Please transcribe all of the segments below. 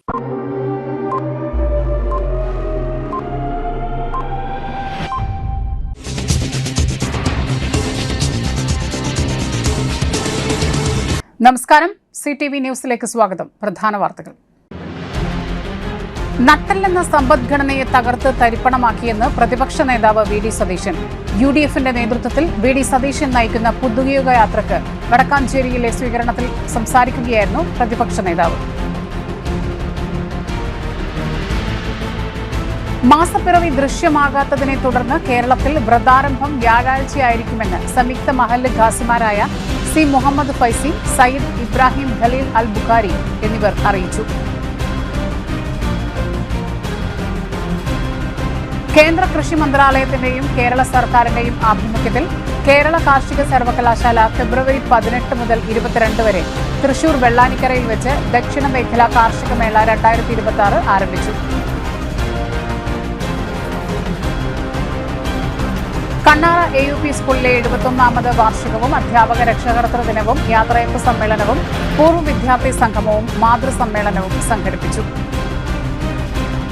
നമസ്കാരം, CTV ന്യൂസിലേക്ക് സ്വാഗതം. പ്രധാന വാർത്തകൾ. നട്ടെല്ലെന്ന സമ്പദ്ഘടനയെ തകർത്ത് തരിപ്പണമാക്കിയെന്ന് പ്രതിപക്ഷ നേതാവ് വി ഡി സതീശൻ. UDFന്റെ നേതൃത്വത്തിൽ വി ഡി സതീശൻ നയിക്കുന്ന പുതുയുഗ യാത്രക്ക് വടക്കാഞ്ചേരിയിലെ സ്വീകരണത്തിൽ സംസാരിക്കുകയായിരുന്നു പ്രതിപക്ഷ നേതാവ്. മാസപ്പിറവി ദൃശ്യമാകാത്തതിനെ തുടർന്ന് കേരളത്തിൽ വ്രതാരംഭം വ്യാഴാഴ്ചയായിരിക്കുമെന്ന് സംയുക്ത മഹല്ല് ഖാസിമാരായ സി മുഹമ്മദ് ഫൈസി, സയ്യിദ് ഇബ്രാഹിം ഖലീൽ അൽ ബുഖാരി എന്നിവർ അറിയിച്ചു. കേന്ദ്ര കൃഷി മന്ത്രാലയത്തിന്റെയും കേരള സർക്കാരിന്റെയും ആഭിമുഖ്യത്തിൽ കേരള കാർഷിക സർവകലാശാല ഫെബ്രുവരി 18 മുതൽ 22 വരെ തൃശൂർ വെള്ളാനിക്കരയിൽ വെച്ച് ദക്ഷിണ മേഖലാ കാർഷിക മേള 2026 ആരംഭിച്ചു. കണ്ണാറ AUP സ്കൂളിലെ 71ാമത് വാർഷികവും അധ്യാപക രക്ഷാകർതൃ ദിനവും യാത്രയപ്പ് സമ്മേളനവും പൂർവ്വ വിദ്യാർത്ഥി സംഗമവും മാതൃസമ്മേളനവും സംഘടിപ്പിച്ചു.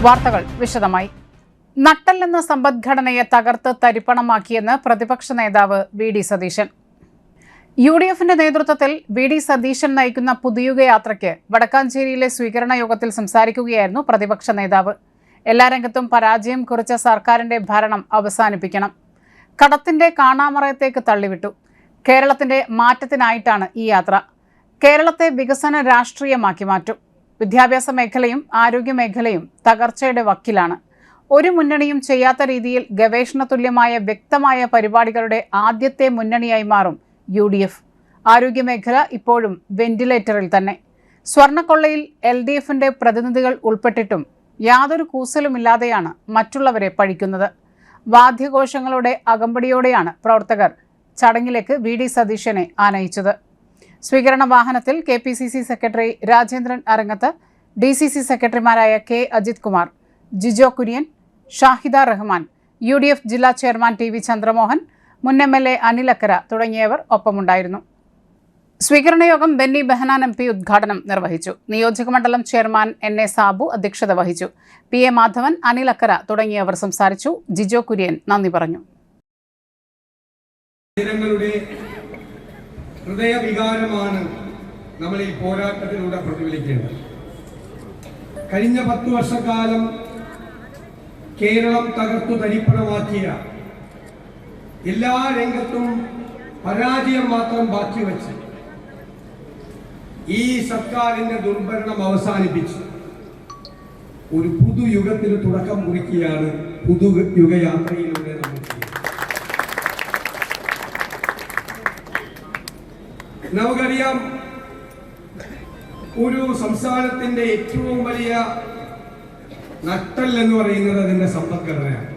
വാർത്തകൾ വിശദമായി. നട്ടെല്ലെന്ന സമ്പദ്ഘടനയെ തകർത്ത് തരിപ്പണമാക്കിയെന്ന് പ്രതിപക്ഷ നേതാവ് വി ഡി സതീശൻ. UDFന്റെ നേതൃത്വത്തിൽ വി ഡി സതീശൻ നയിക്കുന്ന പുതുയുഗ യാത്രയ്ക്ക് വടക്കാഞ്ചേരിയിലെ സ്വീകരണ യോഗത്തിൽ സംസാരിക്കുകയായിരുന്നു പ്രതിപക്ഷ നേതാവ്. എല്ലാ രംഗത്തും പരാജയം കുറിച്ച സർക്കാരിന്റെ ഭരണം അവസാനിപ്പിക്കണം. കടത്തിന്റെ കാണാമറയത്തേക്ക് തള്ളിവിട്ടു. കേരളത്തിന്റെ മാറ്റത്തിനായിട്ടാണ് ഈ യാത്ര. കേരളത്തെ വികസന രാഷ്ട്രീയമാക്കി മാറ്റും. വിദ്യാഭ്യാസ മേഖലയും ആരോഗ്യ മേഖലയും തകർച്ചയുടെ വക്കിലാണ്. ഒരു മുന്നണിയും ചെയ്യാത്ത രീതിയിൽ ഗവേഷണ തുല്യമായ വ്യക്തമായ പരിപാടികളുടെ ആദ്യത്തെ മുന്നണിയായി മാറും UDF. ആരോഗ്യമേഖല ഇപ്പോഴും വെന്റിലേറ്ററിൽ തന്നെ. സ്വർണ്ണക്കൊള്ളയിൽ LDFന്റെ പ്രതിനിധികൾ ഉൾപ്പെട്ടിട്ടും യാതൊരു കൂസലുമില്ലാതെയാണ് മറ്റുള്ളവരെ പഴിക്കുന്നത്. വാദ്യഘോഷങ്ങളുടെ അകമ്പടിയോടെയാണ് പ്രവർത്തകർ ചടങ്ങിലേക്ക് വി ഡി സതീശനെ ആനയിച്ചത്. സ്വീകരണ വാഹനത്തിൽ KPCC സെക്രട്ടറി രാജേന്ദ്രൻ അരങ്ങത്ത്, DCC സെക്രട്ടറിമാരായ K അജിത് കുമാർ, ജിജോ കുര്യൻ, ഷാഹിദ റഹ്മാൻ, UDF ജില്ലാ ചെയർമാൻ TV ചന്ദ്രമോഹൻ, മുൻ MLA അനിലക്കര തുടങ്ങിയവർ ഒപ്പമുണ്ടായിരുന്നു. സ്വീകരണയോഗം ബെന്നി ബെഹനാൻ MP ഉദ്ഘാടനം നിർവഹിച്ചു. നിയോജകമണ്ഡലം ചെയർമാൻ NA സാബു അധ്യക്ഷത വഹിച്ചു. PA മാധവൻ, അനിലക്കര തുടങ്ങിയവർ സംസാരിച്ചു. ജിജോ കുര്യൻ നന്ദി പറഞ്ഞു. ജനങ്ങളുടെ ഹൃദയവികാരമാണ് നമ്മൾ ഈ പോരാട്ടത്തിലൂടെ പ്രതിഫലിക്കേണ്ടത്. കഴിഞ്ഞ 10 വർഷക്കാലം കേരളം തകർത്തു തരിപ്പണമാക്കിയ, എല്ലാ രംഗത്തും പരാജയം മാത്രം ബാക്കി വെച്ച് ഈ സർക്കാരിന്റെ ദുർഭരണം അവസാനിപ്പിച്ച് ഒരു പുതുയുഗത്തിന് തുടക്കം കുറിക്കുകയാണ് പുതുയുഗയാത്രയിലൂടെ നമ്മൾ ചെയ്യുന്നത്. നമുക്കറിയാം, ഒരു സംസ്ഥാനത്തിന്റെ ഏറ്റവും വലിയ നട്ടൽ എന്ന് പറയുന്നത് അതിന്റെ സമ്പദ്ഘടനയാണ്.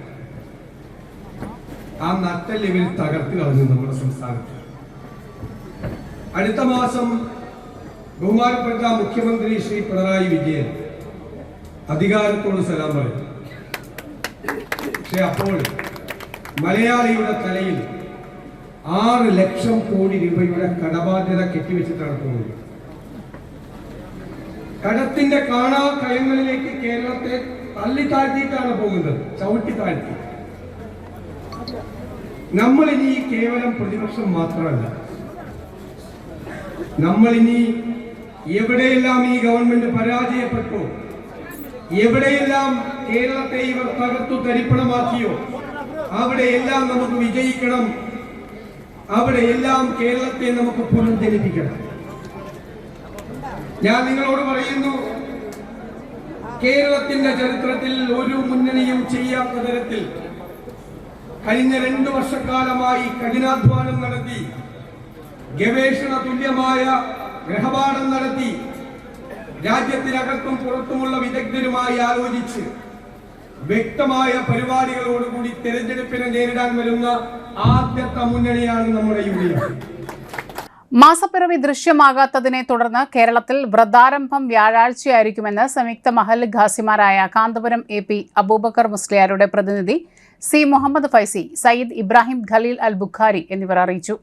ആ നട്ടൽ ഇവർ തകർത്ത് കളഞ്ഞു നമ്മുടെ സംസ്ഥാനത്ത്. അടുത്ത മാസം ബഹുമാനപ്പെട്ട മുഖ്യമന്ത്രി ശ്രീ പിണറായി വിജയൻ അധികാരത്തോട് സലാം പറയും. പക്ഷെ അപ്പോൾ മലയാളിയുടെ തലയിൽ 6 ലക്ഷം കോടി രൂപയുടെ കടബാധ്യത കെട്ടിവെച്ചിട്ടാണ് പോകുന്നത്. കടത്തിന്റെ കാണാ കയങ്ങളിലേക്ക് കേരളത്തെ തള്ളിത്താഴ്ത്തിയിട്ടാണ് പോകുന്നത്, ചവിട്ടി താഴ്ത്തി. നമ്മളിനി കേവലം പ്രതിപക്ഷം മാത്രമല്ല, നമ്മളിനി എവിടെയെല്ലാം ഈ ഗവൺമെന്റ് പരാജയപ്പെട്ടോ, എവിടെയെല്ലാം കേരളത്തെ ഇവർ തകർത്തു തരിപ്പണമാക്കിയോ, അവിടെയെല്ലാം നമുക്ക് വിജയിക്കണം. അവിടെയെല്ലാം കേരളത്തെ നമുക്ക് പുനർജനിപ്പിക്കണം. ഞാൻ നിങ്ങളോട് പറയുന്നു, കേരളത്തിന്റെ ചരിത്രത്തിൽ ഒരു മുന്നണിയും ചെയ്യാത്ത തരത്തിൽ കഴിഞ്ഞ 2 വർഷക്കാലമായി കഠിനാധ്വാനം നടത്തി, ഗവേഷണ തുല്യമായ ഗ്രഹപാഠം നടത്തി, രാജ്യത്തിനകത്തും പുറത്തുമുള്ള വിദഗ്ധരുമായി ആലോചിച്ച് വ്യക്തമായ പരിപാടികളോടുകൂടി തെരഞ്ഞെടുപ്പിനെ നേരിടാൻ വരുന്ന ആദ്യത്തെ മുന്നണിയാണ് നമ്മുടെ UDF. മാസപ്പിറവി ദൃശ്യമാകാത്തതിനെ തുടർന്ന് കേരളത്തിൽ വ്രതാരംഭം വ്യാഴാഴ്ചയായിരിക്കുമെന്ന് സംയുക്ത മഹല്ല് ഖാസിമാരായ കാന്തപുരം AP അബൂബക്കർ മുസ്ലിയാരുടെ പ്രതിനിധി സി മുഹമ്മദ് ഫൈസി, സയ്യിദ് ഇബ്രാഹിം ഖലീൽ അൽ ബുഖാരി എന്നിവർ അറിയിച്ചു.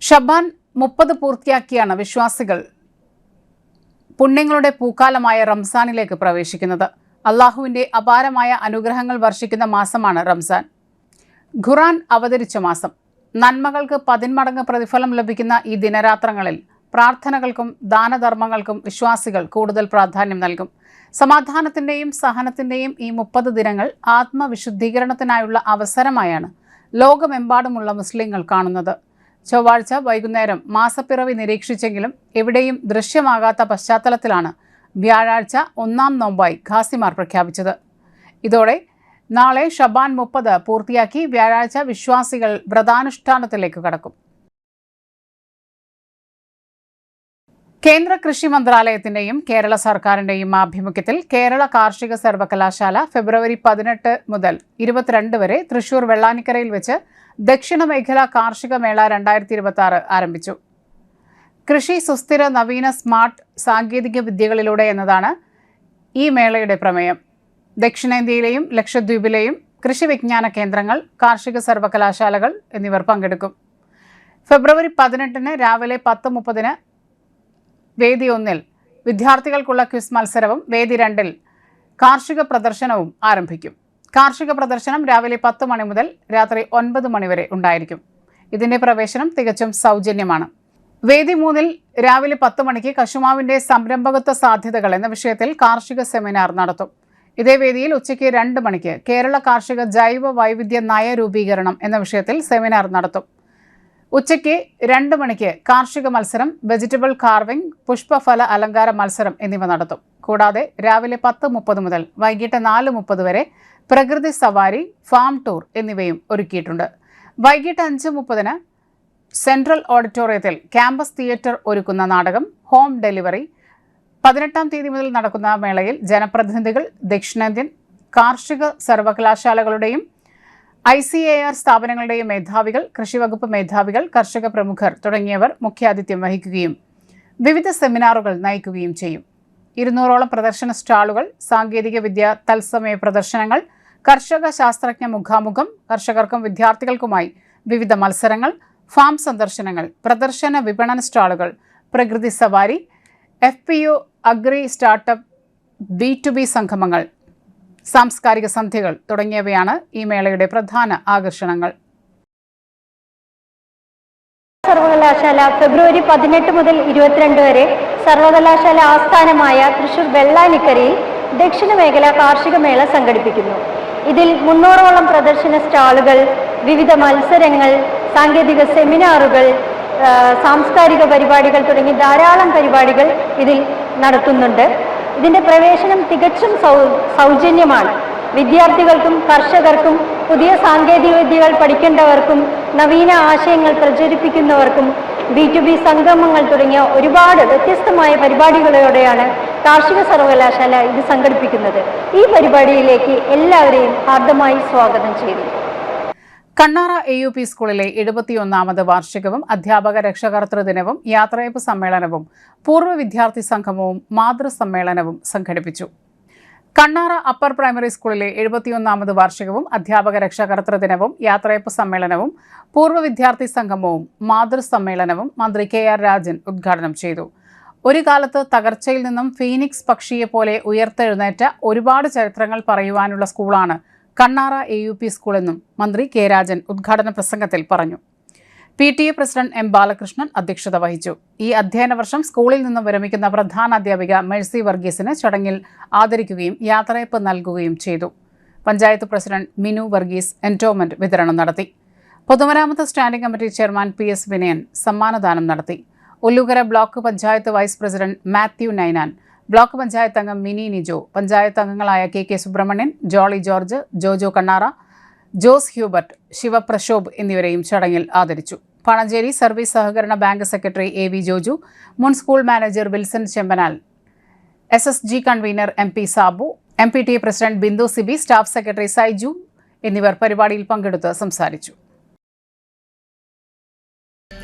ഷബാൻ 30 പൂർത്തിയാക്കിയാണ് വിശ്വാസികൾ പുണ്യങ്ങളുടെ പൂക്കാലമായ റംസാനിലേക്ക് പ്രവേശിക്കുന്നത്. അള്ളാഹുവിൻ്റെ അപാരമായ അനുഗ്രഹങ്ങൾ വർഷിക്കുന്ന മാസമാണ് റംസാൻ. ഖുർആൻ അവതരിച്ച മാസം. നന്മകൾക്ക് 10 മടങ്ങ് പ്രതിഫലം ലഭിക്കുന്ന ഈ ദിനരാത്രങ്ങളിൽ പ്രാർത്ഥനകൾക്കും ദാനധർമ്മങ്ങൾക്കും വിശ്വാസികൾ കൂടുതൽ പ്രാധാന്യം നൽകും. സമാധാനത്തിൻ്റെയും സഹനത്തിൻ്റെയും ഈ 30 ദിനങ്ങൾ ആത്മവിശുദ്ധീകരണത്തിനായുള്ള അവസരമായാണ് ലോകമെമ്പാടുമുള്ള മുസ്ലിങ്ങൾ കാണുന്നത്. ചൊവ്വാഴ്ച വൈകുന്നേരം മാസപ്പിറവി നിരീക്ഷിച്ചെങ്കിലും എവിടെയും ദൃശ്യമാകാത്ത പശ്ചാത്തലത്തിലാണ് വ്യാഴാഴ്ച 1-ാം നോമ്പായി ഖാസിമാർ പ്രഖ്യാപിച്ചത്. ഇതോടെ നാളെ ഷബാൻ 30 പൂർത്തിയാക്കി വ്യാഴാഴ്ച വിശ്വാസികൾ വ്രതാനുഷ്ഠാനത്തിലേക്ക് കടക്കും. കേന്ദ്ര കൃഷി മന്ത്രാലയത്തിൻ്റെയും കേരള സർക്കാരിൻ്റെയും ആഭിമുഖ്യത്തിൽ കേരള കാർഷിക സർവകലാശാല ഫെബ്രുവരി 18 മുതൽ 22 വരെ തൃശൂർ വെള്ളാനിക്കരയിൽ വെച്ച് ദക്ഷിണ മേഖല കാർഷിക മേള 2026 ആരംഭിച്ചു. കൃഷി സുസ്ഥിര നവീന സ്മാർട്ട് സാങ്കേതിക വിദ്യകളിലൂടെ എന്നതാണ് ഈ മേളയുടെ പ്രമേയം. ദക്ഷിണേന്ത്യയിലെയും ലക്ഷദ്വീപിലെയും കൃഷി വിജ്ഞാന കേന്ദ്രങ്ങൾ, കാർഷിക സർവകലാശാലകൾ എന്നിവർ പങ്കെടുക്കും. ഫെബ്രുവരി 18 രാവിലെ 10:30 വേദി 1 വിദ്യാർത്ഥികൾക്കുള്ള ക്വിസ് മത്സരവും വേദി 2 കാർഷിക പ്രദർശനവും ആരംഭിക്കും. കാർഷിക പ്രദർശനം രാവിലെ 10 മണി മുതൽ രാത്രി 9 മണി വരെ ഉണ്ടായിരിക്കും. ഇതിന്റെ പ്രവേശനം തികച്ചും സൗജന്യമാണ്. വേദി 3 രാവിലെ 10 മണിക്ക് കശുമാവിന്റെ സംരംഭകത്വ സാധ്യതകൾ എന്ന വിഷയത്തിൽ കാർഷിക സെമിനാർ നടത്തും. ഇതേ വേദിയിൽ ഉച്ചയ്ക്ക് 2 മണിക്ക് കേരള കാർഷിക ജൈവ വൈവിധ്യ നയ രൂപീകരണം എന്ന വിഷയത്തിൽ സെമിനാർ നടത്തും. ഉച്ചയ്ക്ക് 2 മണിക്ക് കാർഷിക മത്സരം, വെജിറ്റബിൾ കാർവിംഗ്, പുഷ്പഫല അലങ്കാര മത്സരം എന്നിവ നടത്തും. കൂടാതെ രാവിലെ 10:30 മുതൽ വൈകിട്ട് 4:30 വരെ പ്രകൃതി സവാരി, ഫാം ടൂർ എന്നിവയും ഒരുക്കിയിട്ടുണ്ട്. വൈകിട്ട് 5:30 സെൻട്രൽ ഓഡിറ്റോറിയത്തിൽ ക്യാമ്പസ് തിയേറ്റർ ഒരുക്കുന്ന നാടകം ഹോം ഡെലിവറി. 18-ാം തീയതി മുതൽ നടക്കുന്ന മേളയിൽ ജനപ്രതിനിധികൾ, ദക്ഷിണേന്ത്യൻ കാർഷിക സർവകലാശാലകളുടെയും ICAR സ്ഥാപനങ്ങളുടെയും മേധാവികൾ, കൃഷിവകുപ്പ് മേധാവികൾ, കർഷക പ്രമുഖർ തുടങ്ങിയവർ മുഖ്യാതിഥ്യം വഹിക്കുകയും വിവിധ സെമിനാറുകൾ നയിക്കുകയും ചെയ്യും. 200ഓളം പ്രദർശന സ്റ്റാളുകൾ, സാങ്കേതിക വിദ്യ തത്സമയ പ്രദർശനങ്ങൾ, കർഷക ശാസ്ത്രജ്ഞ മുഖാമുഖം, കർഷകർക്കും വിദ്യാർത്ഥികൾക്കുമായി വിവിധ മത്സരങ്ങൾ, ഫാം സന്ദർശനങ്ങൾ, പ്രദർശന വിപണന സ്റ്റാളുകൾ, പ്രകൃതി സവാരി, FPO അഗ്രി സ്റ്റാർട്ടപ്പ്, B2B സംഗമങ്ങൾ, സാംസ്കാരിക സന്ധ്യകൾ തുടങ്ങിയവയാണ് ഈ മേളയുടെ പ്രധാന ആകർഷണങ്ങൾ. സർവകലാശാല ഫെബ്രുവരി 18 മുതൽ 22 വരെ സർവകലാശാല ആസ്ഥാനമായ തൃശൂർ വെള്ളാനിക്കരയിൽ ദക്ഷിണ മേഖല കാർഷിക മേള സംഘടിപ്പിക്കുന്നു. ഇതിൽ 300ഓളം പ്രദർശന സ്റ്റാളുകൾ, വിവിധ മത്സരങ്ങൾ, സാങ്കേതിക സെമിനാറുകൾ, സാംസ്കാരിക പരിപാടികൾ തുടങ്ങി ധാരാളം പരിപാടികൾ ഇതിൽ നടത്തുന്നുണ്ട്. ഇതിൻ്റെ പ്രവേശനം തികച്ചും സൗജന്യമാണ്. വിദ്യാർത്ഥികൾക്കും കർഷകർക്കും പുതിയ സാങ്കേതിക വിദ്യകൾ പഠിക്കേണ്ടവർക്കും നവീന ആശയങ്ങൾ പ്രചരിപ്പിക്കുന്നവർക്കും B2B സംഗമങ്ങൾ തുടങ്ങിയ ഒരുപാട് വ്യത്യസ്തമായ പരിപാടികളോടെയാണ് കാർഷിക സർവകലാശാല ഇത് സംഘടിപ്പിക്കുന്നത്. ഈ പരിപാടിയിലേക്ക് എല്ലാവരെയും ഹാർദമായി സ്വാഗതം ചെയ്യുന്നു. കണ്ണാറ AUP സ്കൂളിലെ 71ാമത് വാർഷികവും അധ്യാപക രക്ഷകർതൃ ദിനവും യാത്രയപ്പ് സമ്മേളനവും പൂർവ്വ വിദ്യാർത്ഥി സംഗമവും മാതൃസമ്മേളനവും സംഘടിപ്പിച്ചു. കണ്ണാറ അപ്പർ പ്രൈമറി സ്കൂളിലെ 71ാമത് വാർഷികവും അധ്യാപക രക്ഷകർതൃ ദിനവും യാത്രയപ്പ് സമ്മേളനവും പൂർവ്വ വിദ്യാർത്ഥി സംഗമവും മാതൃസമ്മേളനവും മന്ത്രി KR രാജൻ ഉദ്ഘാടനം ചെയ്തു. ഒരു കാലത്ത് തകർച്ചയിൽ നിന്നും ഫീനിക്സ് പക്ഷിയെപ്പോലെ ഉയർത്തെഴുന്നേറ്റ ഒരുപാട് ചരിത്രങ്ങൾ പറയുവാനുള്ള സ്കൂളാണ് കണ്ണാറ AUP സ്കൂൾ എന്നും മന്ത്രി K. രാജൻ ഉദ്ഘാടന പ്രസംഗത്തിൽ പറഞ്ഞു. PTA president M. ബാലകൃഷ്ണൻ അധ്യക്ഷത വഹിച്ചു. ഈ അധ്യയന വർഷം സ്കൂളിൽ നിന്നും വിരമിക്കുന്ന പ്രധാന അധ്യാപിക മെഴ്സി വർഗീസിന് ചടങ്ങിൽ ആദരിക്കുകയും യാത്രയപ്പ് നൽകുകയും ചെയ്തു. പഞ്ചായത്ത് പ്രസിഡന്റ് മിനു വർഗീസ് എൻഡോമെന്റ് വിതരണം നടത്തി. പൊതുമരാമത്ത് standing committee chairman PS Vinayan സമ്മാനദാനം നടത്തി. Ollukkara block panchayat vice president Mathew Ninan, block panchayat അംഗം മിനി നിജോ, പഞ്ചായത്ത് അംഗങ്ങളായ KK സുബ്രഹ്മണ്യൻ, ജോളി ജോർജ്, ജോജോ കണ്ണാറ, ജോസ് ഹ്യൂബർട്ട്, ശിവപ്രശോഭ് എന്നിവരെയും ചടങ്ങിൽ ആദരിച്ചു. പണഞ്ചേരി സർവീസ് സഹകരണ ബാങ്ക് സെക്രട്ടറി AV ജോജു, മുൻ school manager Wilson Chembanal, SSG convenor MP Sabu, MPTA president Bindu Siby, staff secretary Saiju എന്നിവർ പരിപാടിയിൽ പങ്കെടുത്ത് സംസാരിച്ചു.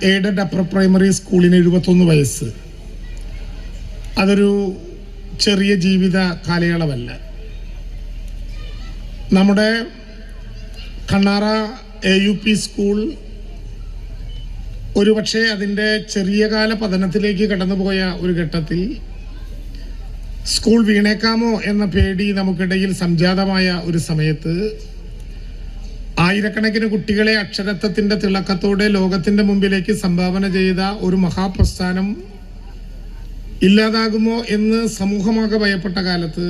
എയ്ഡഡ് അപ്പർ പ്രൈമറി സ്കൂളിന് 71 വയസ്സ്. അതൊരു ചെറിയ ജീവിത കാലയളവല്ല. നമ്മുടെ കണ്ണാറ AUP സ്കൂൾ ഒരുപക്ഷെ അതിൻ്റെ ചെറിയ കാല പതനത്തിലേക്ക് കടന്നുപോയ ഒരു ഘട്ടത്തിൽ സ്കൂൾ വീണേക്കാമോ എന്ന പേടി നമുക്കിടയിൽ സംജാതമായ ഒരു സമയത്ത് ആയിരക്കണക്കിന് കുട്ടികളെ അക്ഷരത്വത്തിന്റെ തിളക്കത്തോടെ ലോകത്തിന്റെ മുമ്പിലേക്ക് സംഭാവന ചെയ്ത ഒരു മഹാപ്രസ്ഥാനം ഇല്ലാതാകുമോ എന്ന് സമൂഹമാകെ ഭയപ്പെട്ട കാലത്ത്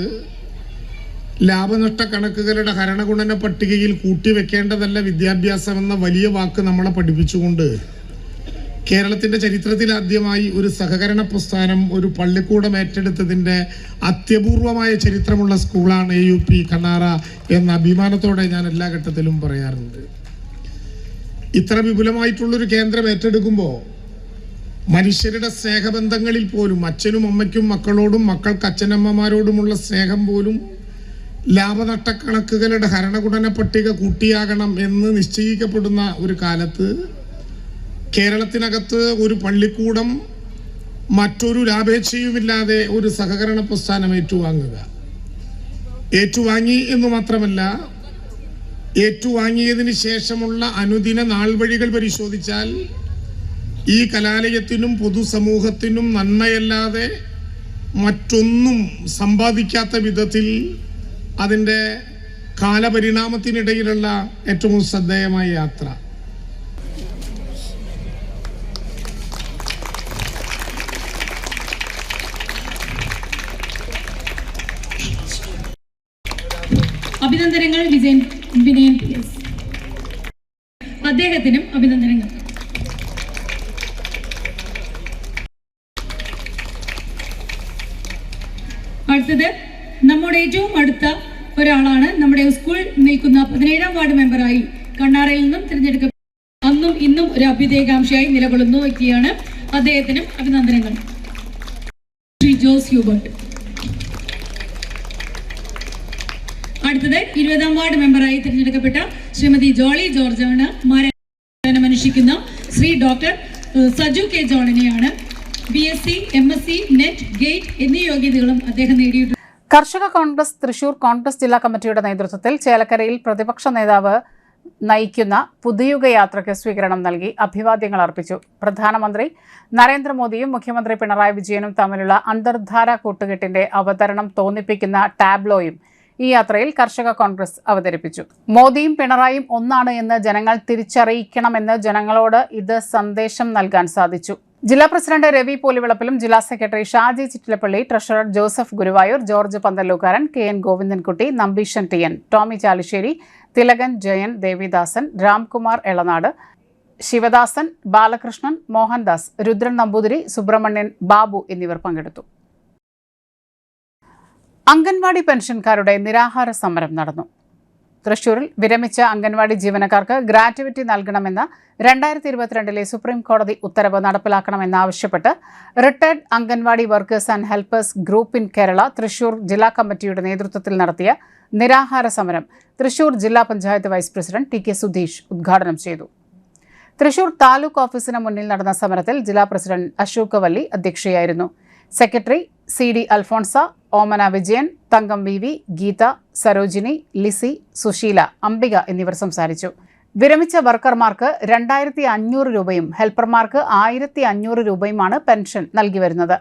ലാഭനഷ്ട കണക്കുകളുടെ ഹരണഗുണന പട്ടികയിൽ കൂട്ടിവെക്കേണ്ടതല്ല വിദ്യാഭ്യാസം എന്ന വലിയ വാക്ക് നമ്മളെ പഠിപ്പിച്ചുകൊണ്ട് കേരളത്തിന്റെ ചരിത്രത്തിൽ ആദ്യമായി ഒരു സഹകരണ പ്രസ്ഥാനം ഒരു പള്ളിക്കൂടം ഏറ്റെടുത്തതിന്റെ അത്യപൂർവമായ ചരിത്രമുള്ള സ്കൂളാണ് AUP കണ്ണാറ എന്ന അഭിമാനത്തോടെ ഞാൻ എല്ലാ ഘട്ടത്തിലും പറയാറുണ്ട്. ഇത്ര വിപുലമായിട്ടുള്ളൊരു കേന്ദ്രം ഏറ്റെടുക്കുമ്പോൾ മനുഷ്യരുടെ സ്നേഹബന്ധങ്ങളിൽ പോലും അച്ഛനും അമ്മയ്ക്കും മക്കളോടും മക്കൾക്ക് അച്ഛനമ്മമാരോടുമുള്ള സ്നേഹം പോലും ലാഭനഷ്ട കണക്കുകളുടെ ഹരണഗുണന പട്ടിക കൂട്ടിയാകണം എന്ന് നിശ്ചയിക്കപ്പെടുന്ന ഒരു കാലത്ത് കേരളത്തിനകത്ത് ഒരു പള്ളിക്കൂടം മറ്റൊരു ലാഭേച്ഛയുമില്ലാതെ ഒരു സഹകരണ പ്രസ്ഥാനം ഏറ്റുവാങ്ങി എന്ന് മാത്രമല്ല, ഏറ്റുവാങ്ങിയതിന് ശേഷമുള്ള അനുദിന നാൾവഴികൾ പരിശോധിച്ചാൽ ഈ കലാലയത്തിനും പൊതുസമൂഹത്തിനും നന്മയല്ലാതെ മറ്റൊന്നും സമ്പാദിക്കാത്ത വിധത്തിൽ അതിൻ്റെ കാലപരിണാമത്തിനിടയിലുള്ള ഏറ്റവും ശ്രദ്ധേയമായ യാത്ര. അഭിനന്ദനങ്ങൾ വിനയൻ PS. അദ്ദേഹത്തിനും അഭിനന്ദനങ്ങൾ. അടുത്തത് നമ്മുടെ ഏറ്റവും അടുത്ത ഒരാളാണ്. നമ്മുടെ സ്കൂൾ നിൽക്കുന്ന 17ാം വാർഡ് മെമ്പറായി കണ്ണാറയിൽ നിന്നും തിരഞ്ഞെടുക്കപ്പെട്ട അന്നും ഇന്നും ഒരു അഭ്യുദയകാംക്ഷയായി നിലകൊള്ളുന്ന വ്യക്തിയാണ്. അദ്ദേഹത്തിനും അഭിനന്ദനങ്ങൾ. ശ്രീ ജോസ് ഹ്യൂബർട്ട്. അടുത്തത് 20ാം വാർഡ് മെമ്പറായി തിരഞ്ഞെടുക്കപ്പെട്ട ശ്രീമതി ജോളി ജോർജാണ്. അനുഷ്ഠിക്കുന്ന ശ്രീ ഡോക്ടർ സജു കെ ജോണിനെയാണ്. BSc, MSc, NET, GATE എന്നീ യോഗ്യതകളും അദ്ദേഹം നേടിയിട്ടുണ്ട്. കർഷക കോൺഗ്രസ് തൃശൂർ കോൺഗ്രസ് ജില്ലാ കമ്മിറ്റിയുടെ നേതൃത്വത്തിൽ ചേലക്കരയിൽ പ്രതിപക്ഷ നേതാവ് നയിക്കുന്ന പുതുയുഗ യാത്രയ്ക്ക് സ്വീകരണം നൽകി അഭിവാദ്യങ്ങൾ അർപ്പിച്ചു. പ്രധാനമന്ത്രി നരേന്ദ്രമോദിയും മുഖ്യമന്ത്രി പിണറായി വിജയനും തമ്മിലുള്ള അന്തർധാര കൂട്ടുകെട്ടിന്റെ അവതരണം തോന്നിപ്പിക്കുന്ന ടാബ്ലോയും ഈ യാത്രയിൽ കർഷക കോൺഗ്രസ് അവതരിപ്പിച്ചു. മോദിയും പിണറായിയും ഒന്നാണ് എന്ന് ജനങ്ങൾ തിരിച്ചറിയിക്കണമെന്ന് ജനങ്ങളോട് ഇത് സന്ദേശം നൽകാൻ സാധിച്ചു. ജില്ലാ പ്രസിഡന്റ് രവി പോലിവിളപ്പിലും ജില്ലാ secretary Shaji Chittilappilly, treasurer Joseph Guruvayur, George Panthallukkaran, KN Govindankutty, Nambeesan TN, Tomy Chalissery, Thilakan, Jayan, Devidasan, Ramkumar Elanad, Sivadasan, Balakrishnan, Mohandas, Rudran Namboothiri, Subramanian, Babu എന്നിവർ പങ്കെടുത്തു. അംഗൻവാടി പെൻഷൻകാരുടെ നിരാഹാര സമരം നടന്നു. തൃശൂരിൽ വിരമിച്ച അംഗൻവാടി ജീവനക്കാർക്ക് ഗ്രാറ്റുവിറ്റി നൽകണമെന്ന 2022 സുപ്രീം കോടതി ഉത്തരവ് നടപ്പിലാക്കണമെന്നാവശ്യപ്പെട്ട് retired anganwadi workers and helpers group in Kerala Thrissur ജില്ലാ കമ്മിറ്റിയുടെ നേതൃത്വത്തിൽ നടത്തിയ നിരാഹാര സമരം തൃശൂർ ജില്ലാ panchayat vice president TK Sudheesh ഉദ്ഘാടനം ചെയ്തു. തൃശൂർ താലൂക്ക് ഓഫീസിന് മുന്നിൽ നടന്ന സമരത്തിൽ ജില്ലാ പ്രസിഡന്റ് അശോക് വല്ലി അധ്യക്ഷയായിരുന്നു. Secretary CD Alphonsa, Omana Vijayan, Thankam VV, Geetha, Sarojini, Lizy, Susheela, Ambika എന്നിവർ സംസാരിച്ചു. വിരമിച്ച വർക്കർമാർക്ക് 2500 രൂപയും ഹെൽപ്പർമാർക്ക് 1500 രൂപയുമാണ് പെൻഷൻ നൽകി വരുന്നത്.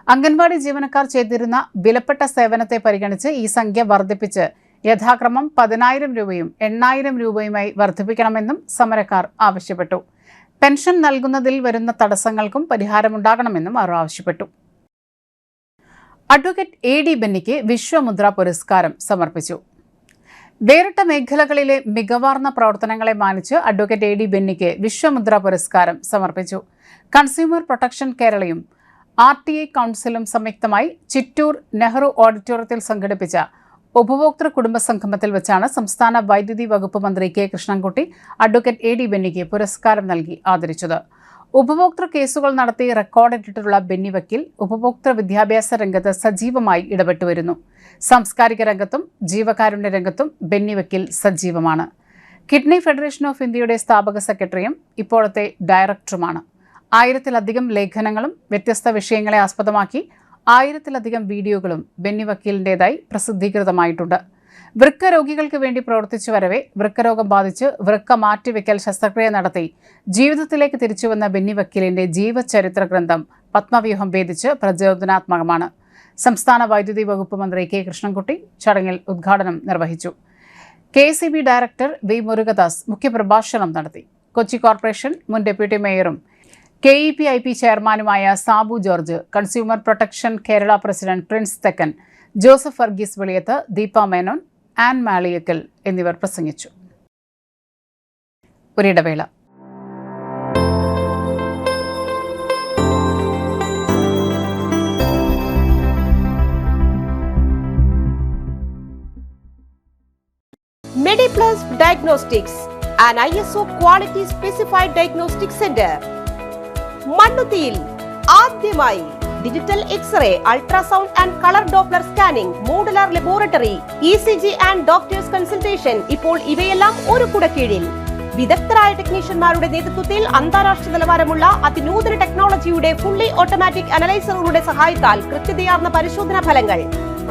അംഗൻവാടി ജീവനക്കാർ ചെയ്തിരുന്ന വിലപ്പെട്ട സേവനത്തെ പരിഗണിച്ച് ഈ സംഖ്യ വർദ്ധിപ്പിച്ച് യഥാക്രമം 10,000 രൂപയും 8,000 രൂപയുമായി വർദ്ധിപ്പിക്കണമെന്നും സമരക്കാർ ആവശ്യപ്പെട്ടു. പെൻഷൻ നൽകുന്നതിൽ വരുന്ന തടസ്സങ്ങൾക്കും പരിഹാരമുണ്ടാകണമെന്നും അവർ ആവശ്യപ്പെട്ടു. അഡ്വക്കേറ്റ് AD ബെന്നിക്ക് വിശ്വമുദ്ര പുരസ്കാരം സമർപ്പിച്ചു. വേറിട്ട മേഖലകളിലെ മികവാർന്ന പ്രവർത്തനങ്ങളെ മാനിച്ച് അഡ്വക്കേറ്റ് AD ബെന്നിക്ക് വിശ്വമുദ്ര പുരസ്കാരം സമർപ്പിച്ചു. കൺസ്യൂമർ പ്രൊട്ടക്ഷൻ കേരളയും RTI കൗൺസിലും സംയുക്തമായി ചിറ്റൂർ നെഹ്റു ഓഡിറ്റോറിയത്തിൽ സംഘടിപ്പിച്ച ഉപഭോക്തൃ കുടുംബ സംഗമത്തിൽ വെച്ചാണ് സംസ്ഥാന വൈദ്യുതി വകുപ്പ് മന്ത്രി K കൃഷ്ണൻകുട്ടി അഡ്വക്കേറ്റ് AD ബെന്നിക്ക് പുരസ്കാരം നൽകി ആദരിച്ചത്. ഉപഭോക്തൃ കേസുകൾ നടത്തി റെക്കോർഡിട്ടിട്ടുള്ള ബെന്നി വക്കീൽ ഉപഭോക്തൃ വിദ്യാഭ്യാസ രംഗത്ത് സജീവമായി ഇടപെട്ടുവരുന്നു. സാംസ്കാരിക രംഗത്തും ജീവകാരുണ്യ രംഗത്തും ബെന്നി വക്കീൽ സജീവമാണ്. കിഡ്നി ഫെഡറേഷൻ ഓഫ് ഇന്ത്യയുടെ സ്ഥാപക സെക്രട്ടറിയും ഇപ്പോഴത്തെ ഡയറക്ടറുമാണ്. 1000-ലധികം ലേഖനങ്ങളും വ്യത്യസ്ത വിഷയങ്ങളെ ആസ്പദമാക്കി 1000-ലധികം വീഡിയോകളും ബെന്നി വക്കീലിൻ്റെതായി പ്രസിദ്ധീകൃതമായിട്ടുണ്ട്. വൃക്ക രോഗികൾക്ക് വേണ്ടി പ്രവർത്തിച്ചു വരവെ വൃക്കരോഗം ബാധിച്ച് വൃക്ക മാറ്റിവെക്കൽ ശസ്ത്രക്രിയ നടത്തി ജീവിതത്തിലേക്ക് തിരിച്ചുവന്ന ബെന്നി വക്കീലിന്റെ ജീവചരിത്ര ഗ്രന്ഥം പത്മവ്യൂഹം ഭേദിച്ച് പ്രചോദനാത്മകമാണ്. സംസ്ഥാന വൈദ്യുതി വകുപ്പ് മന്ത്രി കെ കൃഷ്ണൻകുട്ടി ചടങ്ങിൽ ഉദ്ഘാടനം നിർവഹിച്ചു. KCB ഡയറക്ടർ വി മുരുകദാസ് മുഖ്യപ്രഭാഷണം നടത്തി. കൊച്ചി കോർപ്പറേഷൻ മുൻ ഡെപ്യൂട്ടി മേയറും KEPIP ചെയർമാനുമായ Sabu George, consumer protection Kerala president Prince Thekkan, Joseph Varghese Veliyath, Deepa Menon, Ann Maliyakkal എന്നിവർ പ്രസംഗിച്ചു. ഒരിടവേള. MediPlus Diagnostics, an ISO quality specified diagnostic center. മണ്ണുത്തിയിൽ ആദ്യമായി digital x-ray, ultrasound and colour Doppler scanning, modular laboratory, ECG and doctors consultation. ഇപ്പോൾ ഇവയെല്ലാം ഒരു കുടക്കീഴിൽ. വിദഗ്ധരായ ടെക്നീഷ്യന്മാരുടെ നേതൃത്വത്തിൽ അന്താരാഷ്ട്ര നിലവാരമുള്ള അതിനൂതന ടെക്നോളജിയുടെ ഫുള്ളി ഓട്ടോമാറ്റിക് അനലൈസറുകളുടെ സഹായത്താൽ കൃത്യതയാർന്ന പരിശോധനാ ഫലങ്ങൾ.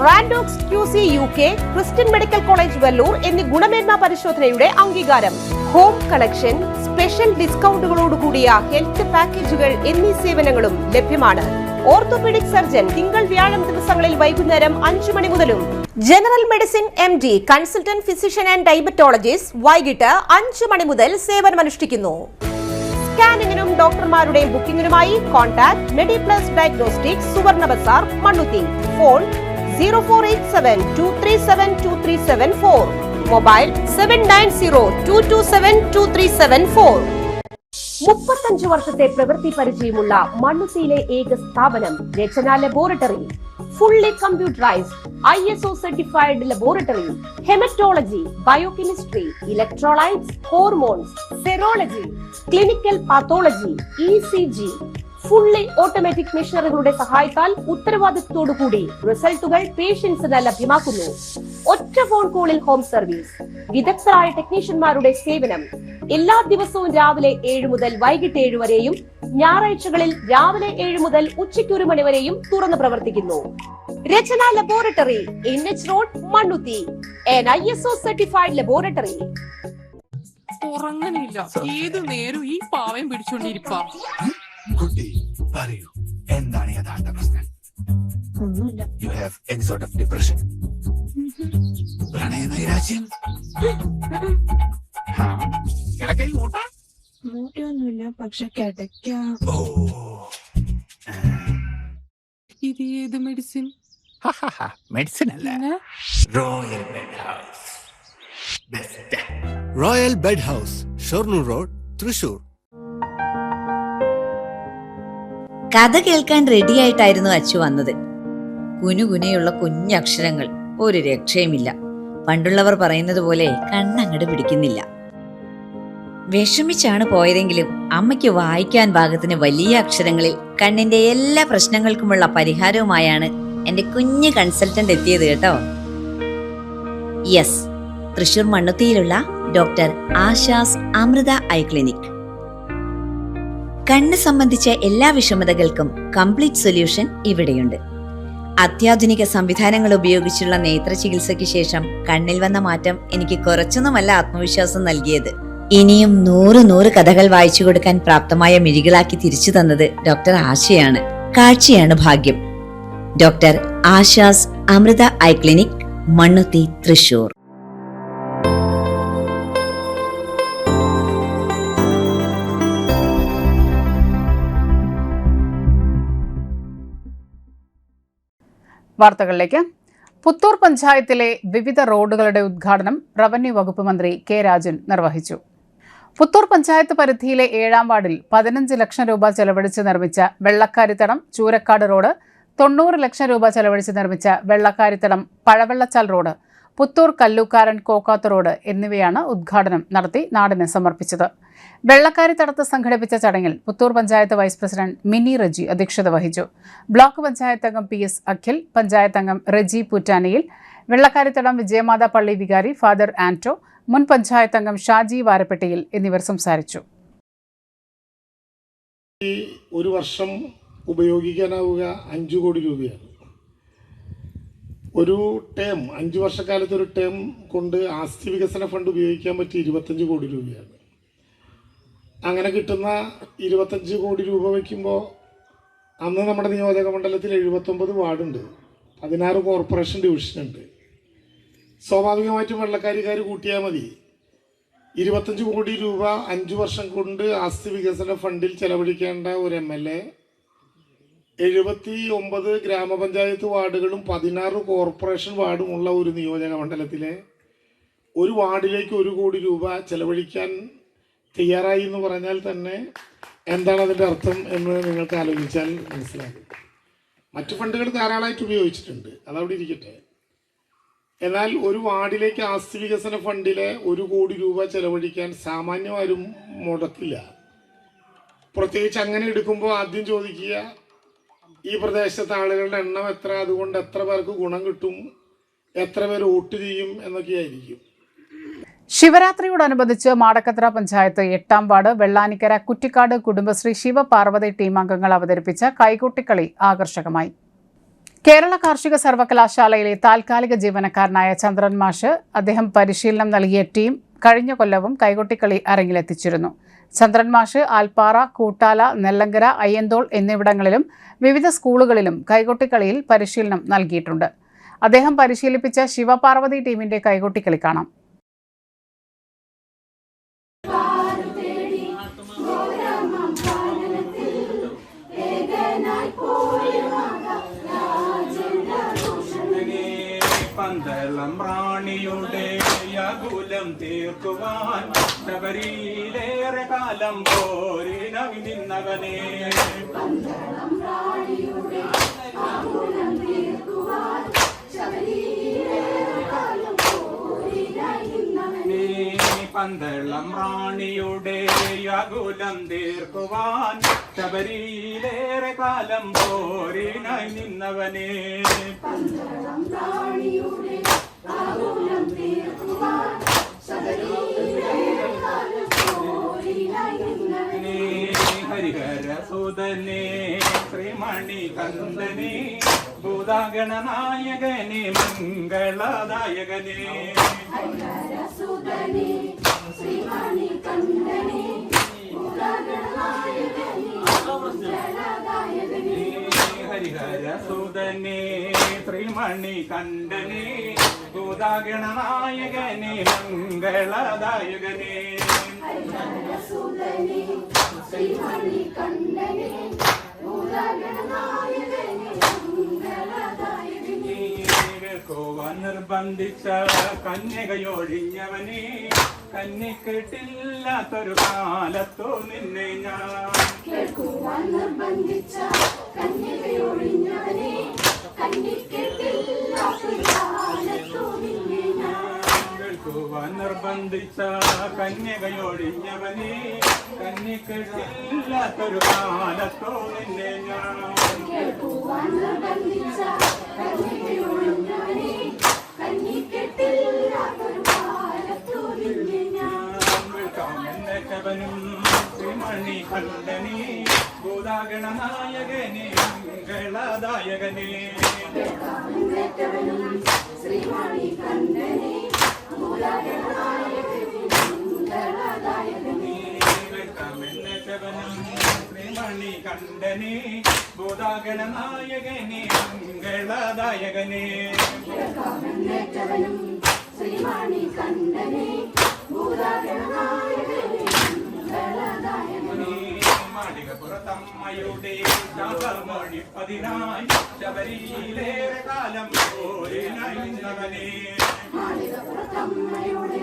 റാൻഡോക്സ് QC UK, Christian medical college Vellore എന്നീ ഗുണമേന്മ പരിശോധനയുടെ അംഗീകാരം. ഹോം കളക്ഷൻ, സ്പെഷ്യൽ ഡിസ്കൗണ്ടുകളോടുകൂടിയ ഹെൽത്ത് പാക്കേജുകൾ എന്നീ സേവനങ്ങളും ലഭ്യമാണ്. ഓർത്തോപീഡിക് സർജൻ തിങ്കൾ വ്യാഴം ദിവസങ്ങളിൽ വൈകുന്നേരം 5 മണി മുതലും. General medicine MD, consultant physician and diabetologist വൈകിട്ട് 5 മണി മുതൽ സേവനമനുഷ്ഠിക്കുന്നു. സ്കാനിങ്ങിനും ഡോക്ടർമാരുടെ ബുക്കിംഗിനുമായി കോൺടാക്ട് MediPlus Diagnostics, സുവർണ ബസാർ, മണ്ണുത്തി. Phone 0487237237 mobile 7902272374. 35 വർഷത്തെ പ്രവൃത്തി പരിചയമുള്ള മണ്ണുത്തിയിലെ ഏക സ്ഥാപനം Rachana laboratory. Fully computerised ISO certified laboratory. Haematology, biochemistry, electrolytes, hormones, serology, clinical pathology, ECG. Fully automatic മെഷീനറികളുടെ സഹായത്താൽ ഉത്തരവാദിത്വത്തോടുകൂടി റിസൾട്ടുകൾ പേഷ്യൻസിന് ലഭ്യമാക്കുന്നു. ഒറ്റ ഫോൺ കോളിൽ ഹോം സർവീസ്. വിദഗ്ധരായ ടെക്നീഷ്യന്മാരുടെ സേവനം. എല്ലാ ദിവസവും രാവിലെ 7 മുതൽ വൈകിട്ട് 7 വരെയും ഞായറാഴ്ചകളിൽ രാവിലെ 7 മുതൽ ഉച്ചയ്ക്ക് 1 മണി വരെയും തുറന്നു പ്രവർത്തിക്കുന്നു. Rachana laboratory, NH road, Mannuthy. an ISO certified laboratory. ഉറങ്ങണില്ല, ഏതു നേരം ഈ പാവം പിടിച്ചോണ്ടിരിപ്പാ. കുട്ടി പറയൂ, എന്താണ് യഥാർത്ഥ പ്രശ്നം? ഒന്നുമില്ല. You have any sort of depression, പ്രണയനൈരാശ്യം? മൂട്ടൊന്നുമില്ല, പക്ഷെ കിടക്കാം. ഓ, ഇത് ഏത് മെഡിസിൻ? മെഡിസിൻ അല്ല, royal bed house. Best royal bed house, Shoranur road, Thrissur. കഥ കേൾക്കാൻ റെഡിയായിട്ടായിരുന്നു അച്ചു വന്നത്. കുനുകുനയുള്ള കുഞ്ഞക്ഷരങ്ങൾ, ഒരു രക്ഷയുമില്ല. പണ്ടുള്ളവർ പറയുന്നത് പോലെ കണ്ണങ്ങട് പിടിക്കുന്നില്ല. വിഷമിച്ചാണ് പോയതെങ്കിലും അമ്മയ്ക്ക് വായിക്കാൻ പാകത്തിന് വലിയ അക്ഷരങ്ങളിൽ കണ്ണിന്റെ എല്ലാ പ്രശ്നങ്ങൾക്കുമുള്ള പരിഹാരവുമായാണ് എന്റെ കുഞ്ഞ് കൺസൾട്ടന്റ് എത്തിയത് കേട്ടോ. യെസ്, തൃശൂർ മണ്ണുത്തിയിലുള്ള doctor Asha's Amrita eye clinic. കണ്ണ് സംബന്ധിച്ച എല്ലാ വിഷമതകൾക്കും കംപ്ലീറ്റ് സൊല്യൂഷൻ ഇവിടെയുണ്ട്. അത്യാധുനിക സംവിധാനങ്ങൾ ഉപയോഗിച്ചുള്ള നേത്ര ചികിത്സയ്ക്ക് ശേഷം കണ്ണിൽ വന്ന മാറ്റം എനിക്ക് കുറച്ചൊന്നുമല്ല ആത്മവിശ്വാസം നൽകിയത്. ഇനിയും 100 കഥകൾ വായിച്ചു കൊടുക്കാൻ പ്രാപ്തമായ മിഴികളാക്കി തിരിച്ചു തന്നത് ഡോക്ടർ ആശയാണ്. കാഴ്ചയാണ് ഭാഗ്യം. Doctor Asha's Amrita eye clinic, Mannuthy, Thrissur. വാർത്തകളിലേക്ക്. പുത്തൂർ പഞ്ചായത്തിലെ വിവിധ റോഡുകളുടെ ഉദ്ഘാടനം റവന്യൂ വകുപ്പ് മന്ത്രി കെ രാജൻ നിർവഹിച്ചു. പുത്തൂർ പഞ്ചായത്ത് പരിധിയിലെ 7-ാം വാർഡിൽ 15 ലക്ഷം രൂപ ചെലവഴിച്ച് നിർമ്മിച്ച വെള്ളക്കാരിത്തടം ചൂരക്കാട് റോഡ്, 90 ലക്ഷം രൂപ ചെലവഴിച്ച് നിർമ്മിച്ച വെള്ളക്കാരിത്തടം പഴവെള്ളച്ചാൽ റോഡ്, പുത്തൂർ കല്ലൂക്കാരൻ കോക്കാത്ത് റോഡ് എന്നിവയാണ് ഉദ്ഘാടനം നടത്തി നാടിന് സമർപ്പിച്ചത്. വെള്ളക്കാരിത്തടത്ത് സംഘടിപ്പിച്ച ചടങ്ങിൽ പുത്തൂർ പഞ്ചായത്ത് വൈസ് പ്രസിഡന്റ് മിനി റജി അധ്യക്ഷത വഹിച്ചു. ബ്ലോക്ക് പഞ്ചായത്ത് അംഗം PS അഖിൽ, പഞ്ചായത്ത് അംഗം റജി പൂറ്റാനിയിൽ, വെള്ളക്കാരിത്തടം വിജയമാത പള്ളി വികാരി ഫാദർ ആന്റോ, മുൻ പഞ്ചായത്ത് അംഗം ഷാജി വാരപ്പെട്ടിയിൽ എന്നിവർ സംസാരിച്ചു. ഒരു വർഷം ഉപയോഗിക്കാനാവുക 5 കോടി രൂപയാണ്. ഒരു ടേം 5 വർഷക്കാലത്ത് ഒരു ടേം കൊണ്ട് ആസ്തി വികസന ഫണ്ട് ഉപയോഗിക്കാൻ പറ്റി 25 കോടി രൂപയാണ്. അങ്ങനെ കിട്ടുന്ന 25 കോടി രൂപ വയ്ക്കുമ്പോൾ അന്ന് നമ്മുടെ നിയോജക മണ്ഡലത്തിൽ 79 വാർഡുണ്ട്. 16 കോർപ്പറേഷൻ ഡിവിഷനുണ്ട്. സ്വാഭാവികമായിട്ടും വെള്ളക്കാരിക്കാർ കൂട്ടിയാൽ മതി. 25 കോടി രൂപ 5 വർഷം കൊണ്ട് ആസ്തി വികസന ഫണ്ടിൽ ചെലവഴിക്കേണ്ട ഒരു MLA 79 ഗ്രാമപഞ്ചായത്ത് വാർഡുകളും 16 കോർപ്പറേഷൻ വാർഡുമുള്ള ഒരു നിയോജക മണ്ഡലത്തിലെ ഒരു വാർഡിലേക്ക് 1 കോടി രൂപ ചെലവഴിക്കാൻ തയ്യാറായി എന്ന് പറഞ്ഞാൽ തന്നെ എന്താണ് അതിൻ്റെ അർത്ഥം എന്ന് നിങ്ങൾക്ക് ആലോചിച്ചാൽ മനസ്സിലാകും. മറ്റു ഫണ്ടുകൾ ധാരാളമായിട്ട് ഉപയോഗിച്ചിട്ടുണ്ട്, അതവിടെ ഇരിക്കട്ടെ. എന്നാൽ ഒരു വാർഡിലേക്ക് ആസ്തി വികസന ഫണ്ടിലെ 1 കോടി രൂപ ചെലവഴിക്കാൻ സാമാന്യം ആരും മുടക്കില്ല. പ്രത്യേകിച്ച് അങ്ങനെ എടുക്കുമ്പോൾ ആദ്യം ചോദിക്കുക, ഈ പ്രദേശത്തെ ആളുകളുടെ എണ്ണം എത്ര, അതുകൊണ്ട് എത്ര പേർക്ക് ഗുണം കിട്ടും, എത്ര പേർ വോട്ട് ചെയ്യും എന്നൊക്കെയായിരിക്കും. ശിവരാത്രിയോടനുബന്ധിച്ച് മാടക്കത്ര പഞ്ചായത്ത് 8-ാം വാർഡ് വെള്ളാനിക്കര കുറ്റിക്കാട് കുടുംബശ്രീ ശിവപാർവതി ടീം അംഗങ്ങൾ അവതരിപ്പിച്ച കൈകൊട്ടിക്കളി ആകർഷകമായി. കേരള കാർഷിക സർവകലാശാലയിലെ താൽക്കാലിക ജീവനക്കാരനായ ചന്ദ്രൻ മാഷ് അദ്ദേഹം പരിശീലനം നൽകിയ ടീം കഴിഞ്ഞ കൊല്ലവും കൈകൊട്ടിക്കളി അരങ്ങിലെത്തിച്ചിരുന്നു. ചന്ദ്രൻ മാഷ് ആൽപ്പാറ, കൂട്ടാല, നെല്ലങ്കര, അയ്യന്തോൾ എന്നിവിടങ്ങളിലും വിവിധ സ്കൂളുകളിലും കൈകൊട്ടിക്കളിയിൽ പരിശീലനം നൽകിയിട്ടുണ്ട്. അദ്ദേഹം പരിശീലിപ്പിച്ച ശിവപാർവതി ടീമിന്റെ കൈകൊട്ടിക്കളി കാണാം. പന്തളം റാണിയുടെ യാകുലം തീർക്കുവാൻ ശബരിയിലേറെ കാലം പോരിനവി നിന്നവനെ. പന്തളം റാണിയുടെ യാകുലം തീർക്കുവാൻ ശബരിയിലേറെ കാലം പോരിനവി നിന്നവനെ. പന്തളം റാണിയുടെ യാകുലം തീർക്കുവാൻ ശബരിയിലേറെ കാലം പോരിനായി നിന്നവനെ. പന്തളം റാണിയുടെ യാകുലം തീർക്കുവാൻ ശബരിയിലേറെ കാലം പോരിനായി നിന്നവനെ. ഹരിഹരസുതനെ ശ്രീമണി കന്ദനെ ഭൂതാഗണനായകനെ മംഗളദായകനെ. ഹരിഹരസുതനെ ശ്രീമണി കന്ദനെ ഹരിഹരസുതനെ ശ്രീമണി കണ്ഠനെ ഭൂതാഗണനായകനെ മംഗളദായകനെ. ഹരിഹരസുതനെ ശ്രീമണി കണ്ഠനെ ഭൂതാഗണനായകനെ മംഗളദായകനെ. കേൾക്കുവാൻ നിർബന്ധിച്ച കന്യകയൊഴിഞ്ഞവനെ കന്നിക്കെട്ടില്ലാത്തൊരു കാലത്തോ നിന്നെ ഞാൻ. കേൾക്കുവാൻ നിർബന്ധിച്ച കന്യകയൊഴിഞ്ഞവനെ കന്നിക്കെട്ടില്ലാത്തൊരു കാലത്തോ നിന്നെ ഞാൻ. കേൾക്കുവാൻ നിർബന്ധിച്ച കന്യകയൊഴിഞ്ഞവനെ കന്നിക്കെട്ടില്ലാത്തൊരു കാലത്തോ നിന്നെ ഞാൻ. കേൾക്കുവാൻ നിർബന്ധിച്ച കന്യകയൊഴിഞ്ഞവനെ കന്നിക്കെട്ടില്ലാത്തൊരു കാലത്തോ നിന്നെ ഞാൻ. കേൾക്കാമെന്നവനും ശ്രീമണി കണ്ഠനെ ഭൂതാഗണനായകനെ മംഗളദായകനെ. കേൾക്കാമെന്നവനും ശ്രീമണി കണ്ഠനെ ഭൂതാഗണനായകനെ മംഗളദായകനെ. കേൾക്കാമെന്നവനും ശ്രീമണി കണ്ഠനെ ഭൂതാഗണനായകനെ മംഗളദായകനെ. കേൾക്കാമെന്നവനും ശ്രീമണി കണ്ഠനെ ഭൂതാഗണനായകനെ മംഗളദായകനെ. മാളികപ്പുറത്തമ്മയുടെ ശാപമൊഴിപ്പതിനായി ശബരിയിലേറെ കാലം പോരിനായി നിന്നവനെ. മാളികപ്പുറത്തമ്മയുടെ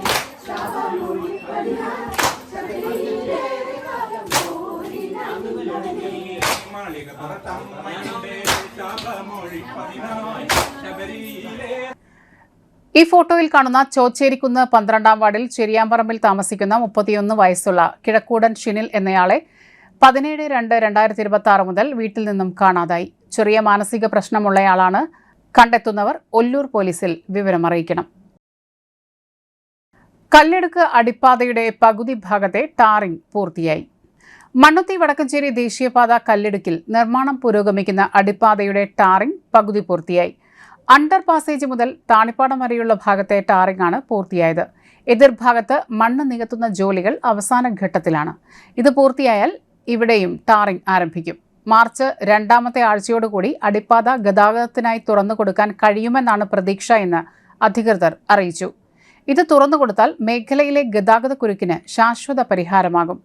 ശാപമൊഴിപ്പതിനായി ശബരിയിലേറെ കാലം പോരിനായി നിന്നവനെ. മാളികപ്പുറത്തമ്മയുടെ ശാപമൊഴിപ്പതിനായി ശബരിയിലേറെ. ഈ ഫോട്ടോയിൽ കാണുന്ന ചോച്ചേരിക്കുന്ന് 12-ാം വാർഡിൽ ചെരിയാമ്പറമ്പിൽ താമസിക്കുന്ന 31 വയസ്സുള്ള കിഴക്കൂടൻ ഷിനിൽ എന്നയാളെ 17/2/2026 മുതൽ വീട്ടിൽ നിന്നും കാണാതായി. ചെറിയ മാനസിക പ്രശ്നമുള്ളയാളാണ്. കണ്ടെത്തുന്നവർ ഒല്ലൂർ പോലീസിൽ വിവരമറിയിക്കണം. കല്ലെടുക്ക് അടിപ്പാതയുടെ പകുതി ഭാഗത്തെ ടാറിംഗ് പൂർത്തിയായി. മണ്ണുത്തി വടക്കഞ്ചേരി ദേശീയപാത കല്ലെടുക്കിൽ നിർമ്മാണം പുരോഗമിക്കുന്ന അടിപ്പാതയുടെ ടാറിംഗ് പകുതി പൂർത്തിയായി. അണ്ടർ പാസേജ് മുതൽ താണിപ്പാടം വരെയുള്ള ഭാഗത്തെ ടാറിംഗ് ആണ് പൂർത്തിയായത്. എതിർഭാഗത്ത് മണ്ണ് നികത്തുന്ന ജോലികൾ അവസാന ഘട്ടത്തിലാണ്. ഇത് പൂർത്തിയായാൽ ഇവിടെയും ടാറിംഗ് ആരംഭിക്കും. മാർച്ച് 2ാമത്തെ ആഴ്ചയോടുകൂടി അടിപ്പാത ഗതാഗതത്തിനായി തുറന്നു കൊടുക്കാൻ കഴിയുമെന്നാണ് പ്രതീക്ഷ എന്ന് അധികൃതർ അറിയിച്ചു. ഇത് തുറന്നുകൊടുത്താൽ മേഖലയിലെ ഗതാഗതക്കുരുക്കിന് ശാശ്വത പരിഹാരമാകും.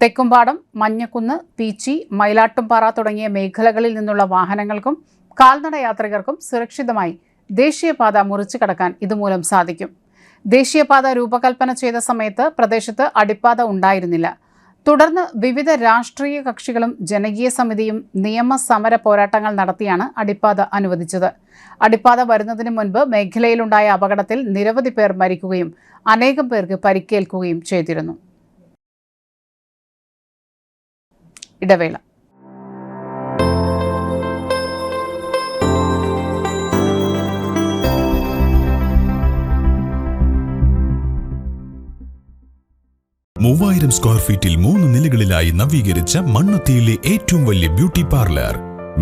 തെക്കുംപാടം, മഞ്ഞക്കുന്ന്, പീച്ചി, മയിലാട്ടുംപാറ തുടങ്ങിയ മേഖലകളിൽ നിന്നുള്ള വാഹനങ്ങൾക്കും കാൽനട യാത്രികർക്കും സുരക്ഷിതമായി ദേശീയപാത മുറിച്ചു കടക്കാൻ ഇതുമൂലം സാധിക്കും. ദേശീയപാത രൂപകൽപ്പന ചെയ്ത സമയത്ത് പ്രദേശത്ത് അടിപ്പാത ഉണ്ടായിരുന്നില്ല. തുടർന്ന് വിവിധ രാഷ്ട്രീയ കക്ഷികളും ജനകീയ സമിതിയും നിയമസമര പോരാട്ടങ്ങൾ നടത്തിയാണ് അടിപ്പാത അനുവദിച്ചത്. അടിപ്പാത വരുന്നതിന് മുൻപ് മേഖലയിലുണ്ടായ അപകടത്തിൽ നിരവധി പേർ മരിക്കുകയും അനേകം പേർക്ക് പരിക്കേൽക്കുകയും ചെയ്തിരുന്നു. ഇടവേള. മൂവായിരം സ്ക്വയർ ഫീറ്റിൽ 3 നിലകളിലായി നവീകരിച്ച മണ്ണുത്തിയിലെ ഏറ്റവും വലിയ ബ്യൂട്ടി പാർലർ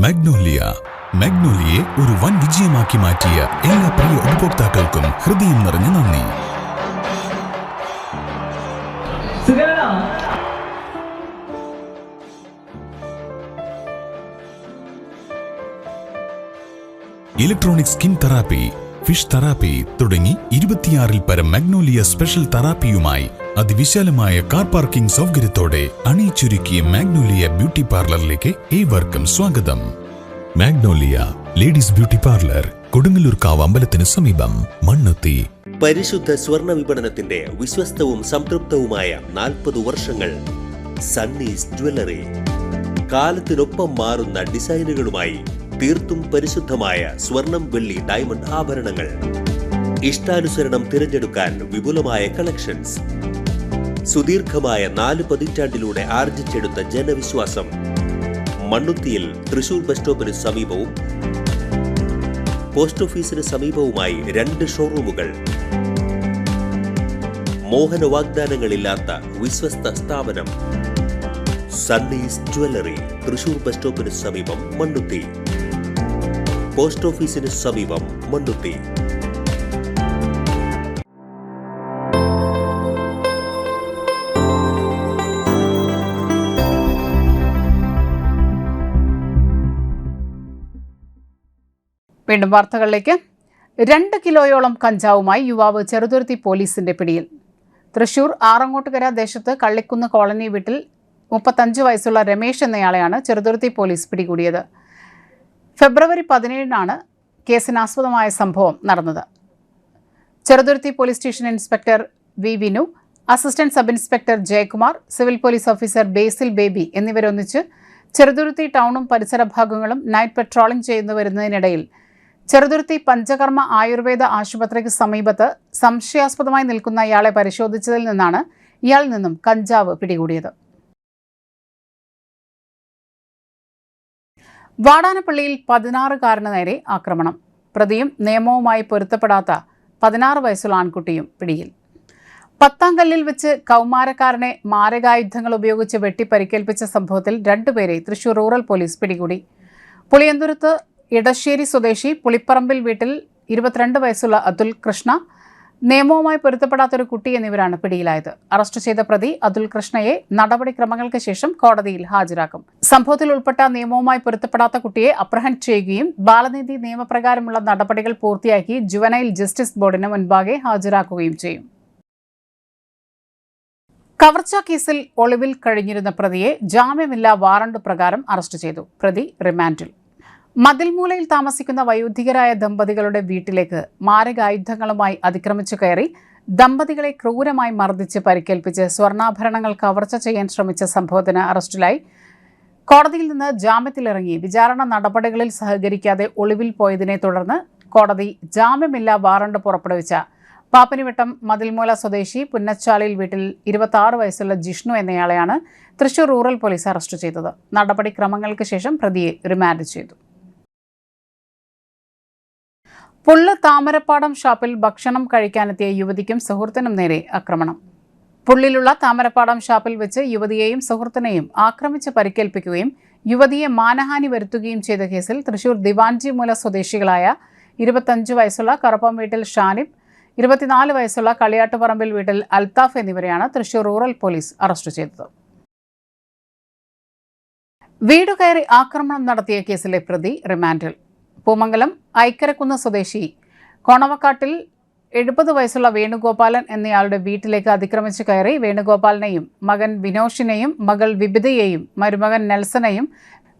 മാഗ്നോലിയ. മാഗ്നോലിയെ ഒരു വൻ വിജയമാക്കി മാറ്റിയ എല്ലാ പ്രിയ ഉപഭോക്താക്കൾക്കും ഹൃദയം നിറഞ്ഞ നന്ദി. Electronic skin therapy, fish therapy തുടങ്ങി 26-ൽ പരം മാഗ്നോലിയ സ്പെഷ്യൽ തെറാപ്പിയുമായി അതിവിശാലമായ കാർ പാർക്കിംഗ് സൗകര്യത്തോടെ അണിയിച്ചൊരുക്കിയ മാഗ്നോലിയ ബ്യൂട്ടി പാർലറിലേക്ക് ഏവർക്കും സ്വാഗതം. മാഗ്നോലിയ ലേഡീസ് ബ്യൂട്ടി പാർലർ, കൊടുങ്ങല്ലൂർക്കാവ് അമ്പലത്തിന് സമീപം, മണ്ണുത്തി. പരിശുദ്ധ സ്വർണ്ണ വിപണനത്തിന്റെ വിശ്വസ്തവും സംതൃപ്തവുമായ 40 വർഷങ്ങൾ. സണ്ണീസ് ജ്വല്ലറി. കാലത്തിനൊപ്പം മാറുന്ന ഡിസൈനുകളുമായി തീർത്തും പരിശുദ്ധമായ സ്വർണം, വെള്ളി, ഡയമണ്ട് ആഭരണങ്ങൾ. ഇഷ്ടാനുസരണം തിരഞ്ഞെടുക്കാൻ വിപുലമായ കളക്ഷൻസ്. സുദീർഘമായ 4 പതിറ്റാണ്ടിലൂടെ ആർജിച്ചെടുത്ത ജനവിശ്വാസം. മണ്ണുത്തിയിൽ തൃശൂർ ബസ് സ്റ്റോപ്പിന് സമീപവും പോസ്റ്റ് ഓഫീസിന് സമീപവുമായി 2 ഷോറൂമുകൾ. മോഹന വാഗ്ദാനങ്ങളില്ലാത്ത വിശ്വസ്ത സ്ഥാപനം. സണ്ണീസ് ജ്വല്ലറി, തൃശൂർ ബസ് സ്റ്റോപ്പിന് സമീപം, മണ്ണുത്തി. പോസ്റ്റ് ഓഫീസിന് സമീപം, മണ്ണുത്തി. വീണ്ടും വാർത്തകളിലേക്ക്. 2 കിലോയോളം കഞ്ചാവുമായി യുവാവ് ചെറുതുരുത്തി പോലീസിന്റെ പിടിയിൽ. തൃശൂർ ആറങ്ങോട്ടുകര ദേശത്ത് കള്ളിക്കുന്ന് കോളനി വീട്ടിൽ 35 വയസ്സുള്ള രമേശ് എന്നയാളെയാണ് ചെറുതുരുത്തി പോലീസ് പിടികൂടിയത്. ഫെബ്രുവരി 17-നാണ് കേസിനാസ്പദമായ സംഭവം നടന്നത്. Cheruthuruthy police station inspector V Vinu, assistant sub inspector Jayakumar, civil police officer Basil Baby എന്നിവരൊന്നിച്ച് ചെറുതുരുത്തി ടൗണും പരിസര ഭാഗങ്ങളും നൈറ്റ് പെട്രോളിംഗ് ചെയ്യുന്നു വരുന്നതിനിടയിൽ ചെറുതുരുത്തി പഞ്ചകർമ്മ ആയുർവേദ ആശുപത്രിക്ക് സമീപത്ത് സംശയാസ്പദമായി നിൽക്കുന്ന ഇയാളെ പരിശോധിച്ചതിൽ നിന്നാണ് ഇയാളിൽ നിന്നും കഞ്ചാവ് പിടികൂടിയത്. വാടാനപ്പള്ളിയിൽ 16-കാരന് നേരെ ആക്രമണം. പ്രതിയും നിയമവുമായി പൊരുത്തപ്പെടാത്ത 16 വയസ്സുള്ള ആൺകുട്ടിയും പിടിയിൽ. പത്താംകല്ലിൽ വെച്ച് കൗമാരക്കാരനെ മാരകായുധങ്ങൾ ഉപയോഗിച്ച് വെട്ടി പരിക്കേൽപ്പിച്ച സംഭവത്തിൽ 2 പേരെ തൃശൂർ റൂറൽ പോലീസ് പിടികൂടി. പുളിയന്തുരുത്ത് ഇടശ്ശേരി സ്വദേശി പുളിപ്പറമ്പിൽ വീട്ടിൽ 22 വയസ്സുള്ള അതുൽ കൃഷ്ണ, നിയമവുമായി പൊരുത്തപ്പെടാത്തൊരു കുട്ടി എന്നിവരാണ് പിടിയിലായത്. അറസ്റ്റ് ചെയ്ത പ്രതി അതുൽ കൃഷ്ണയെ നടപടിക്രമങ്ങൾക്ക് ശേഷം കോടതിയിൽ ഹാജരാക്കും. സംഭവത്തിൽ ഉൾപ്പെട്ട നിയമവുമായി പൊരുത്തപ്പെടാത്ത കുട്ടിയെ അപ്രഹെൻഡ് ചെയ്യുകയും ബാലനീതി നിയമപ്രകാരമുള്ള നടപടികൾ പൂർത്തിയാക്കി ജുവനൈൽ ജസ്റ്റിസ് ബോർഡിന് മുൻപാകെ ഹാജരാക്കുകയും ചെയ്യും. കവർച്ചാ കേസിൽ ഒളിവിൽ കഴിഞ്ഞിരുന്ന പ്രതിയെ ജാമ്യമില്ലാ വാറണ്ട് പ്രകാരം അറസ്റ്റ് ചെയ്തു. പ്രതി റിമാൻഡിൽ. മതിൽമൂലയിൽ താമസിക്കുന്ന വയോധികരായ ദമ്പതികളുടെ വീട്ടിലേക്ക് മാരകായുധങ്ങളുമായി അതിക്രമിച്ചു കയറി ദമ്പതികളെ ക്രൂരമായി മർദ്ദിച്ച് പരിക്കേൽപ്പിച്ച് സ്വർണ്ണാഭരണങ്ങൾ കവർച്ച ചെയ്യാൻ ശ്രമിച്ച സംഭവത്തിന് അറസ്റ്റിലായി കോടതിയിൽ നിന്ന് ജാമ്യത്തിലിറങ്ങി വിചാരണ നടപടികളിൽ സഹകരിക്കാതെ ഒളിവിൽ പോയതിനെ തുടർന്ന് കോടതി ജാമ്യമില്ലാ വാറണ്ട് പുറപ്പെടുവിച്ച പാപ്പനിവട്ടം മതിൽമൂല സ്വദേശി പുന്നച്ചാലിൽ വീട്ടിൽ 26 വയസ്സുള്ള ജിഷ്ണു എന്നയാളെയാണ് തൃശൂർ റൂറൽ പോലീസ് അറസ്റ്റ് ചെയ്തത്. നടപടിക്രമങ്ങൾക്ക് ശേഷം പ്രതിയെ റിമാൻഡ് ചെയ്തു. പുള്ള് താമരപ്പാടം ഷാപ്പിൽ ഭക്ഷണം കഴിക്കാനെത്തിയ യുവതിക്കും സുഹൃത്തിനും നേരെ ആക്രമണം. പുള്ളിലുള്ള താമരപ്പാടം ഷാപ്പിൽ വെച്ച് യുവതിയെയും സുഹൃത്തിനെയും ആക്രമിച്ച് പരിക്കേൽപ്പിക്കുകയും യുവതിയെ മാനഹാനി വരുത്തുകയും ചെയ്ത കേസിൽ തൃശൂർ ദിവാൻജിമൂല സ്വദേശികളായ 25 വയസ്സുള്ള കറുപ്പം വീട്ടിൽ ഷാനിബ്, 24 വയസ്സുള്ള കളിയാട്ടുപറമ്പിൽ വീട്ടിൽ അൽത്താഫ് എന്നിവരെയാണ് തൃശൂർ റൂറൽ പോലീസ് അറസ്റ്റ് ചെയ്തത്. വീട് കയറി ആക്രമണം നടത്തിയ കേസിലെ പ്രതി റിമാൻഡിൽ. പൂമംഗലം ഐക്കരക്കുന്ന് സ്വദേശി കോണവക്കാട്ടിൽ 70 വയസ്സുള്ള വേണുഗോപാലൻ എന്നയാളുടെ വീട്ടിലേക്ക് അതിക്രമിച്ച് കയറി വേണുഗോപാലിനെയും മകൻ വിനോഷിനെയും മകൾ വിബിതയെയും മരുമകൻ നെൽസനെയും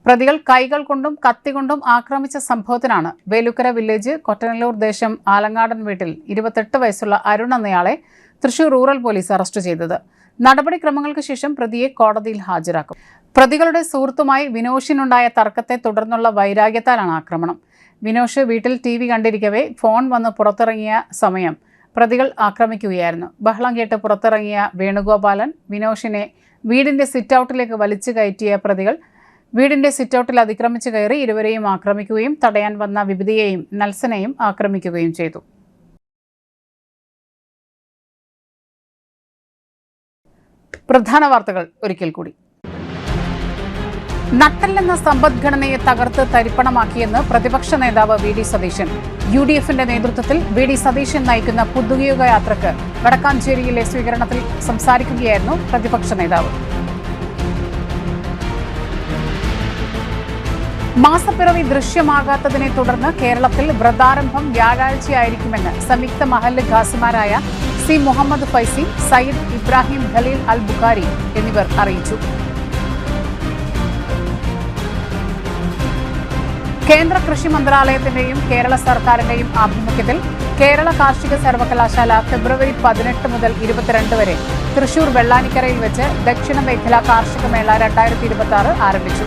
പ്രതികൾ കൈകൾ കൊണ്ടും കത്തികൊണ്ടും ആക്രമിച്ച സംഭവത്തിനാണ് വേലുക്കര വില്ലേജ് കൊറ്റനല്ലൂർ ദേശം ആലങ്ങാടൻ വീട്ടിൽ 28 വയസ്സുള്ള അരുൺ എന്നയാളെ തൃശൂർ റൂറൽ പോലീസ് അറസ്റ്റ് ചെയ്തത്. നടപടിക്രമങ്ങൾക്ക് ശേഷം പ്രതിയെ കോടതിയിൽ ഹാജരാക്കും. പ്രതികളുടെ സുഹൃത്തുമായി വിനോഷിനുണ്ടായ തർക്കത്തെ തുടർന്നുള്ള വൈരാഗ്യത്താലാണ് ആക്രമണം. വിനോഷ് വീട്ടിൽ TV കണ്ടിരിക്കവേ ഫോൺ വന്ന് പുറത്തിറങ്ങിയ സമയം പ്രതികൾ ആക്രമിക്കുകയായിരുന്നു. ബഹളം കേട്ട് പുറത്തിറങ്ങിയ വേണുഗോപാലൻ വിനോഷിനെ വീടിന്റെ സിറ്റൌട്ടിലേക്ക് വലിച്ചു കയറ്റിയ പ്രതികൾ വീടിന്റെ സിറ്റൌട്ടിൽ അതിക്രമിച്ച് കയറി ഇരുവരെയും ആക്രമിക്കുകയും തടയാൻ വന്ന വിബിതയെയും നെൽസനെയും ആക്രമിക്കുകയും ചെയ്തു. പ്രധാന വാർത്തകൾ ഒരിക്കൽ കൂടി. നട്ടെല്ലെന്ന സമ്പദ്ഘടനയെ തകർത്ത് തരിപ്പണമാക്കിയെന്ന് പ്രതിപക്ഷ നേതാവ് വി.ഡി. സതീശൻ. UDFന്റെ നേതൃത്വത്തിൽ വി.ഡി. സതീശൻ നയിക്കുന്ന പുതുയുഗ യാത്രക്ക് വടക്കാഞ്ചേരിയിലെ സ്വീകരണത്തിൽ സംസാരിക്കുകയായിരുന്നു പ്രതിപക്ഷ നേതാവ്. മാസപ്പിറവി ദൃശ്യമാകാത്തതിനെ തുടർന്ന് കേരളത്തിൽ വ്രതാരംഭം വ്യാഴാഴ്ചയായിരിക്കുമെന്ന് സംയുക്ത മഹല്ല് ഖാസിമാരായ സി മുഹമ്മദ് ഫൈസി, സയ്യിദ് ഇബ്രാഹിം ഖലീൽ അൽ ബുഖാരി എന്നിവർ അറിയിച്ചു. കേന്ദ്ര കൃഷി മന്ത്രാലയത്തിന്റെയും കേരള സർക്കാരിന്റെയും ആഭിമുഖ്യത്തിൽ കേരള കാർഷിക സർവകലാശാല ഫെബ്രുവരി 18 മുതൽ 22 വരെ തൃശൂർ വെള്ളാനിക്കരയിൽ വെച്ച് ദക്ഷിണ മേഖലാ കാർഷിക മേള 2026 ആരംഭിച്ചു.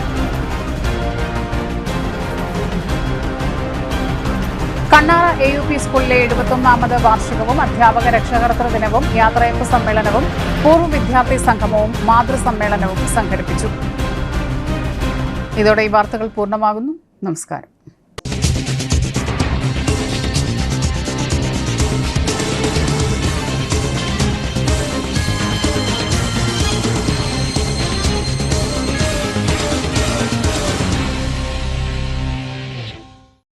കണ്ണാറ AUP സ്കൂളിലെ 71ാമത് വാർഷികവും അധ്യാപക രക്ഷാകർതൃ ദിനവും യാത്രയപ്പ് സമ്മേളനവും പൂർവ്വ വിദ്യാർത്ഥി സംഗമവും മാതൃസമ്മേളനവും സംഘടിപ്പിച്ചു. ഇതോടെ ഈ വാർത്തകൾ പൂർണ്ണമാകുന്നു. നമസ്കാരം.